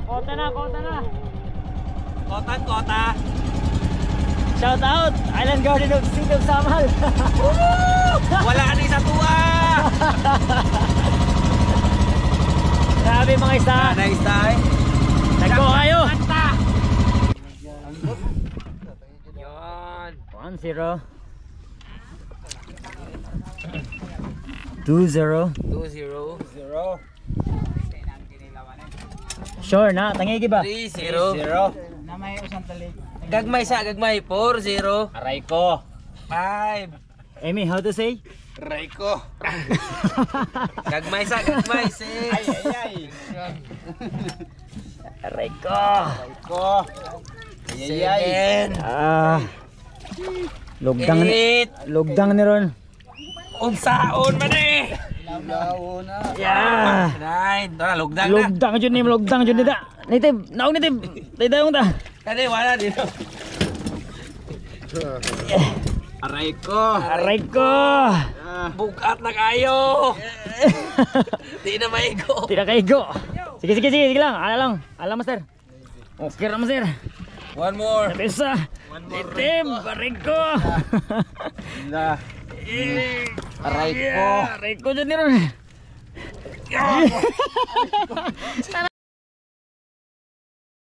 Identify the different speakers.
Speaker 1: Kota na, kota na.
Speaker 2: Kota.
Speaker 1: Shout out, Island Garden of City of Samal.
Speaker 2: Wala ni sa tuwa.
Speaker 1: Grabe mga isda.
Speaker 2: Nice tayo.
Speaker 1: Nagko kayo.
Speaker 2: Yan.
Speaker 1: 1-0. 2-0.
Speaker 2: 2-0.
Speaker 1: Sure na, tangigi ba?
Speaker 2: 3-0.
Speaker 1: Na may usang tali.
Speaker 2: Gagmay 4-0.
Speaker 1: Aray ko.
Speaker 2: 5.
Speaker 1: Amy, how to say?
Speaker 2: Raiko. Gagmay 6.
Speaker 1: Ay. Aray ko.
Speaker 2: Ay.
Speaker 1: Lugdang ni Ron.
Speaker 2: Unsaon man eh.
Speaker 1: Yeah.
Speaker 2: 9. Tara, lugdang na.
Speaker 1: Lugdang jud nida. Nitib, naong nitib. Tayo ta.
Speaker 2: Kani wala dito. Aray ko. Bukat na kayo. Di na maigo.
Speaker 1: Tidak kaigo. Sige lang. Ala master. Okay ra master.
Speaker 2: One more.
Speaker 1: Bisa. Itim, aray ko.
Speaker 2: Aray ko.
Speaker 1: Aray ko jud ni Ron.